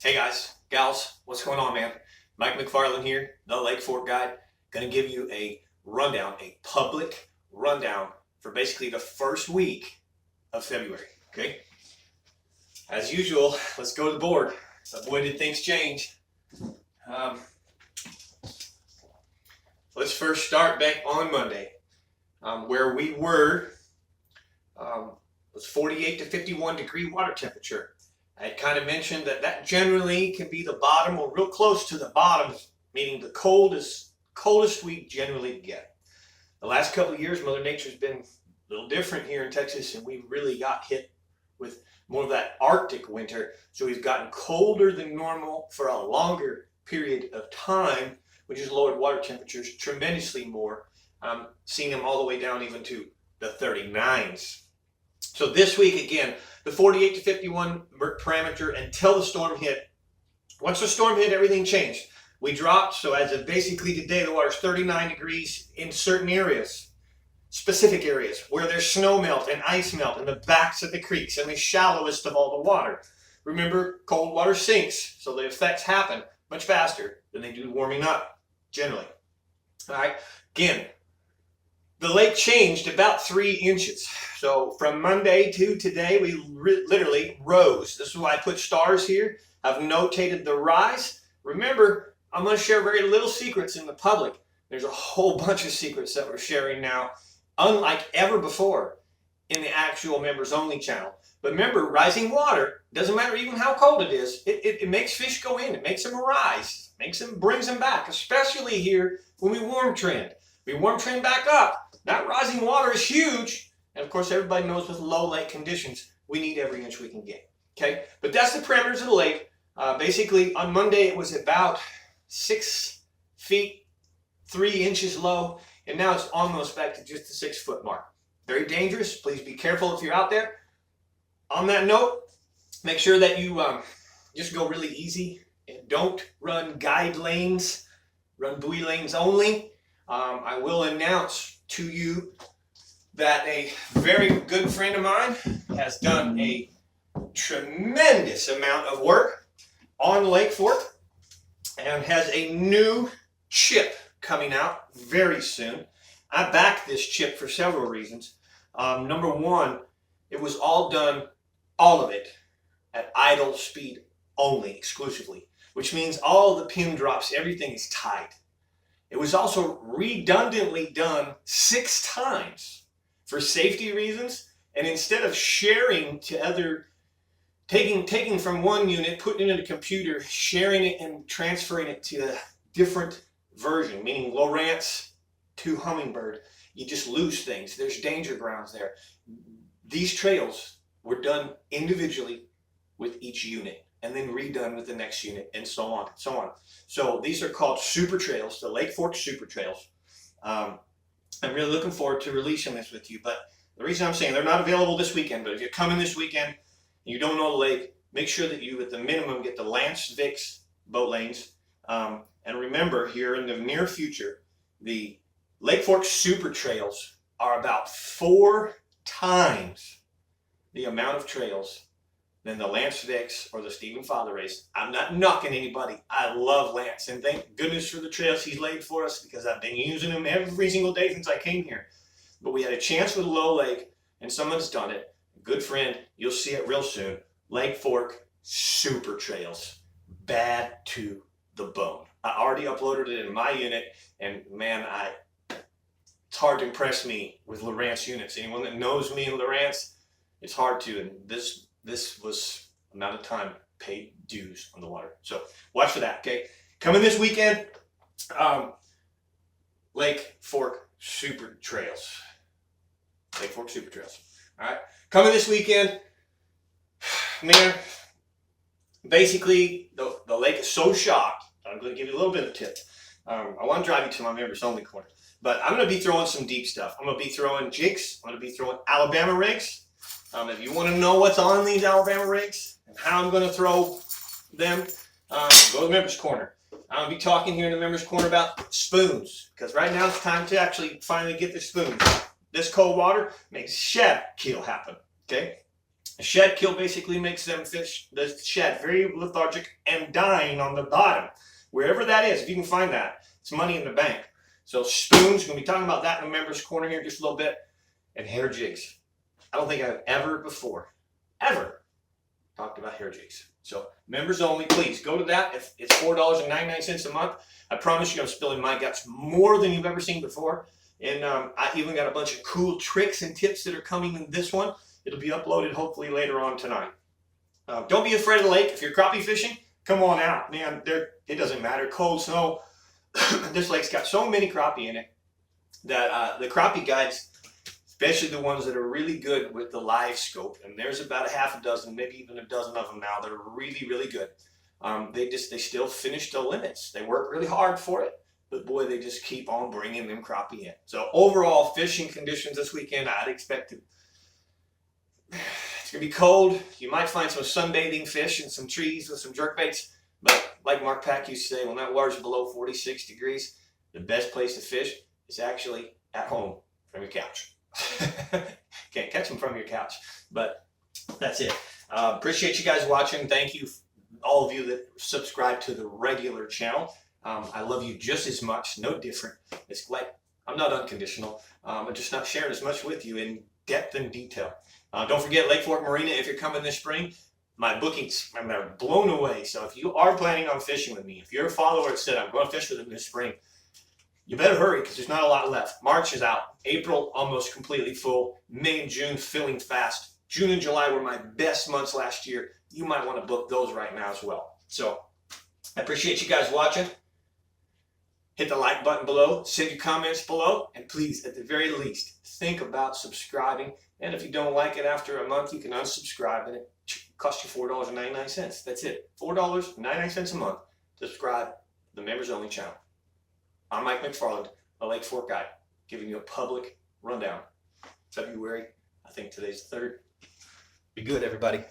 Hey guys, gals, what's going on, man? Mike McFarland here, the Lake Fork Guide. Going to give you a rundown, a public rundown for basically the first week of February, okay? As usual, let's go to the board. Boy, did things change. Let's first start back on Monday, where we were. Was 48 to 51 degree water temperature. I kind of mentioned that generally can be the bottom or real close to the bottom, meaning the coldest we generally get. The last couple of years, Mother Nature's been a little different here in Texas, and we really got hit with more of that Arctic winter. So we've gotten colder than normal for a longer period of time, which has lowered water temperatures tremendously more, seeing them all the way down even to the 39s. So this week, again, the 48 to 51 parameter until the storm hit. Once the storm hit, everything changed. We dropped, so as of basically today, the water's 39 degrees in certain areas, specific areas, where there's snow melt and ice melt in the backs of the creeks and the shallowest of all the water. Remember, cold water sinks, so the effects happen much faster than they do warming up, generally. All right, again, the lake changed about 3 inches. So from Monday to today, we literally rose. This is why I put stars here. I've notated the rise. Remember, I'm going to share very little secrets in the public. There's a whole bunch of secrets that we're sharing now, unlike ever before in the actual members only channel. But remember, rising water, doesn't matter even how cold it is, it makes fish go in. It makes them rise, brings them back, especially here when we warm trend. We warm trend back up. That rising water is huge. And of course, everybody knows with low lake conditions, we need every inch we can get. Okay, but that's the parameters of the lake. Basically, on Monday, it was about 6 feet, 3 inches low. And now it's almost back to just the 6 foot mark. Very dangerous. Please be careful if you're out there. On that note, make sure that you just go really easy and don't run guide lanes, run buoy lanes only. I will announce to you that a very good friend of mine has done a tremendous amount of work on Lake Fork and has a new chip coming out very soon. I backed this chip for several reasons. Number one, it was all of it, at idle speed only, exclusively, which means all the pin drops, everything is tight. It was also redundantly done 6 times for safety reasons, and instead of sharing to other, taking from one unit, putting it in a computer, sharing it and transferring it to a different version, meaning Lowrance to Hummingbird, you just lose things. There's danger grounds there. These trails were done individually with each unit, and then redone with the next unit, and so on and so on. So these are called super trails, the Lake Fork super trails. I'm really looking forward to releasing this with you, but the reason I'm saying they're not available this weekend, but if you're coming this weekend and you don't know the lake, make sure that you, at the minimum, get the Lance Vicks boat lanes. And remember, here in the near future, the Lake Fork super trails are about 4 times the amount of trails than the Lance Vicks or the Stephen Father race. I'm not knocking anybody. I love Lance, and thank goodness for the trails he's laid for us, because I've been using them every single day since I came here. But we had a chance with Low Lake, and someone's done it. A good friend, you'll see it real soon. Lake Fork super trails, bad to the bone. I already uploaded it in my unit, and man, it's hard to impress me with Lowrance units. Anyone that knows me in Lowrance, it's hard to, and this was amount of time paid dues on the water. So watch for that, okay? Coming this weekend, Lake Fork Super Trails. Lake Fork Super Trails. All right? Coming this weekend, man, basically the lake is so shocked. I'm going to give you a little bit of a tip. I want to drive you to my members only corner, but I'm going to be throwing some deep stuff. I'm going to be throwing jigs. I'm going to be throwing Alabama rigs. If you want to know what's on these Alabama rigs and how I'm going to throw them, go to the members corner. I'm going to be talking here in the members corner about spoons, because right now it's time to actually finally get the spoons. This cold water makes shad kill happen, okay? A shed kill basically makes them fish, the shed, very lethargic and dying on the bottom. Wherever that is, if you can find that, it's money in the bank. So spoons, we're going to be talking about that in the members corner here just a little bit. And hair jigs. I don't think I've ever before, ever talked about hair jigs. So members only, please go to that. It's $4.99 a month. I promise you I'm spilling my guts more than you've ever seen before. And I even got a bunch of cool tricks and tips that are coming in this one. It'll be uploaded hopefully later on tonight. Don't be afraid of the lake. If you're crappie fishing, come on out. Man, it doesn't matter. Cold, snow. This lake's got so many crappie in it that the crappie guides, especially the ones that are really good with the live scope, and there's about a half a dozen, maybe even a dozen of them now that are really, really good. They still finish the limits. They work really hard for it, but boy, they just keep on bringing them crappie in. So overall, fishing conditions this weekend, I'd expect it. It's gonna be cold. You might find some sunbathing fish and some trees with some jerkbaits, but like Mark Pack used to say, when that water's below 46 degrees, the best place to fish is actually at home from your couch. Can't catch them from your couch, but that's it. Appreciate you guys watching. Thank you, all of you that subscribe to the regular channel. I love you just as much, no different. It's like I'm not unconditional. I'm just not sharing as much with you in depth and detail. Don't forget Lake Fork Marina if you're coming this spring. My bookings, I'm blown away. So if you are planning on fishing with me, if you're a follower that said I'm going to fish with them this spring, you better hurry because there's not a lot left. March is out. April almost completely full. May and June filling fast. June and July were my best months last year. You might want to book those right now as well. So I appreciate you guys watching. Hit the like button below. Send your comments below. And please, at the very least, think about subscribing. And if you don't like it after a month, you can unsubscribe and it costs you $4.99. That's it. $4.99 a month to subscribe to the members only channel. I'm Mike McFarland, a Lake Fork guide, giving you a public rundown. February, I think today's the 3rd. Be good, everybody.